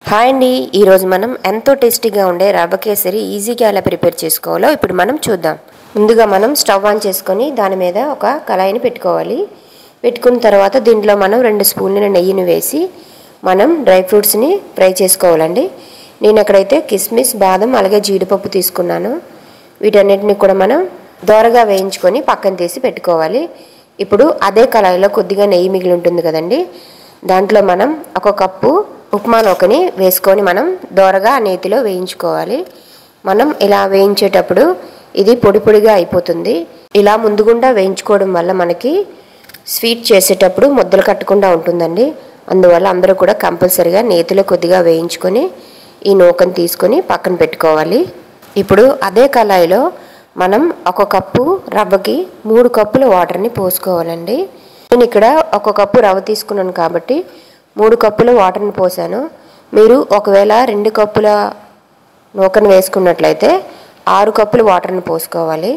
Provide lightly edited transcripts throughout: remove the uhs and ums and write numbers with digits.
Hi అండి, ఈరోజు మనం ఎంతో టేస్టీగా ఉండే రవ్వ కేసరి ఈజీగా ఎలా ప్రిపేర్ చేసుకోవాలో ఇప్పుడు మనం చూద్దాం. ముందుగా మనం స్టవ్ ఆన్ చేసుకొని దాని మీద ఒక కళాయిని పెట్టుకోవాలి. పెట్టుకున్న తర్వాత దీంట్లో మనం 2 స్పూన్ల నెయ్యిని వేసి మనం డ్రై ఫ్రూట్స్ని ఫ్రై చేసుకోవాలండి. నేను ఎక్కడైతే కిస్మిస్, బాదం అలాగే జీడిపప్పు తీసుకున్నాను. వీటన్నిటిని కూడా మనం దోరగా వేయించుకొని పక్కన తీసి పెట్టుకోవాలి. ఇప్పుడు అదే కళాయిలో కొద్దిగా నెయ్యి మిగిలి ఉంటుంది కదండి, దాంట్లో మనం 1 కప్పు ఉప్మా నూకని వేసుకొని మనం దోరగా నేతిలో వేయించుకోవాలి. మనం ఇలా వేయించేటప్పుడు ఇది పొడి పొడిగా అయిపోతుంది. ఇలా ముందుగుండా వేయించుకోవడం వల్ల మనకి స్వీట్ చేసేటప్పుడు ముద్దలు కట్టకుండా ఉంటుందండి. అందువల్ల అందరూ కూడా కంపల్సరిగా నేతిలో కొద్దిగా వేయించుకొని ఈ నూకని తీసుకొని పక్కన పెట్టుకోవాలి. ఇప్పుడు అదే కళాయిలో మనం 1 కప్పు రవ్వకి 3 కప్పుల వాటర్ని పోసుకోవాలండి. నేను ఇక్కడ 1 కప్పు రవ్వ తీసుకున్నాను కాబట్టి 3 కప్పుల వాటర్ని పోసాను. మీరు ఒకవేళ 2 కప్పుల నూకను వేసుకున్నట్లయితే 6 కప్పుల వాటర్ని పోసుకోవాలి.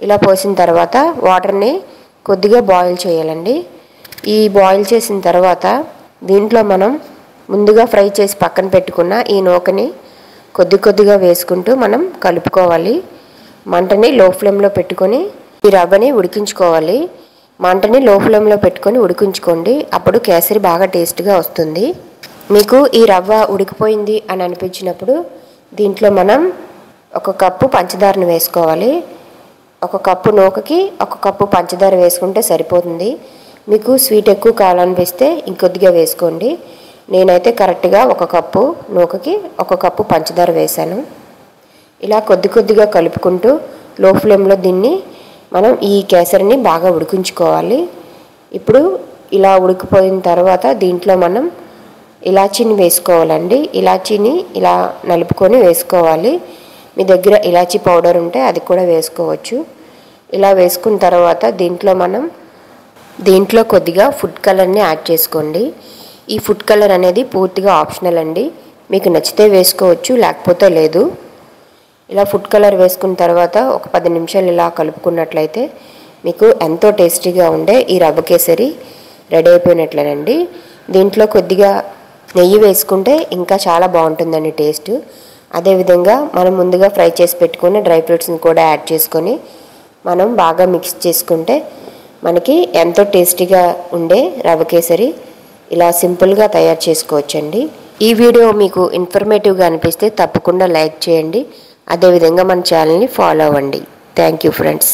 ఇలా పోసిన తర్వాత వాటర్ని కొద్దిగా బాయిల్ చేయాలండి. ఈ బాయిల్ చేసిన తర్వాత దీంట్లో మనం ముందుగా ఫ్రై చేసి పక్కన పెట్టుకున్న ఈ నూకని కొద్దిగా వేసుకుంటూ మనం కలుపుకోవాలి. మంటని లో ఫ్లేమ్లో పెట్టుకొని ఈ రవ్వని ఉడికించుకోవాలి. మంటని లో ఫ్లేమ్లో పెట్టుకొని ఉడికించుకోండి. అప్పుడు కేసరి బాగా టేస్ట్గా వస్తుంది. మీకు ఈ రవ్వ ఉడికిపోయింది అని అనిపించినప్పుడు దీంట్లో మనం 1 కప్పు పంచదారను వేసుకోవాలి. 1 కప్పు నూకకి 1 కప్పు పంచదార వేసుకుంటే సరిపోతుంది. మీకు స్వీట్ ఎక్కువ కావాలనిపిస్తే ఇంకొద్దిగా వేసుకోండి. నేనైతే కరెక్ట్గా 1 కప్పు నూకకి 1 కప్పు పంచదార వేశాను. ఇలా కొద్దిగా కలుపుకుంటూ లో ఫ్లేమ్లో దీన్ని మనం ఈ కేసరిని బాగా ఉడికించుకోవాలి. ఇప్పుడు ఇలా ఉడికిపోయిన తర్వాత దీంట్లో మనం ఇలాచీని వేసుకోవాలండి. ఇలాచీని ఇలా నలుపుకొని వేసుకోవాలి. మీ దగ్గర ఇలాచీ పౌడర్ ఉంటే అది కూడా వేసుకోవచ్చు. ఇలా వేసుకున్న తర్వాత దీంట్లో కొద్దిగా ఫుడ్ కలర్ని యాడ్ చేసుకోండి. ఈ ఫుడ్ కలర్ అనేది పూర్తిగా ఆప్షనల్ అండి. మీకు నచ్చితే వేసుకోవచ్చు, లేకపోతే లేదు. ఇలా ఫుడ్ కలర్ వేసుకున్న తర్వాత ఒక 10 నిమిషాలు ఇలా కలుపుకున్నట్లయితే మీకు ఎంతో టేస్టీగా ఉండే ఈ రవ్వ కేసరి రెడీ అయిపోయినట్లేనండి. దీంట్లో కొద్దిగా నెయ్యి వేసుకుంటే ఇంకా చాలా బాగుంటుందండి టేస్ట్. అదేవిధంగా మనం ముందుగా ఫ్రై చేసి పెట్టుకున్న డ్రై ఫ్రూట్స్ని కూడా యాడ్ చేసుకొని మనం బాగా మిక్స్ చేసుకుంటే మనకి ఎంతో టేస్టీగా ఉండే రవ్వ కేసరి ఇలా సింపుల్గా తయారు చేసుకోవచ్చండి. ఈ వీడియో మీకు ఇన్ఫర్మేటివ్గా అనిపిస్తే తప్పకుండా లైక్ చేయండి. అదేవిధంగా మన ఛానల్ని ఫాలో అవ్వండి. Thank you friends.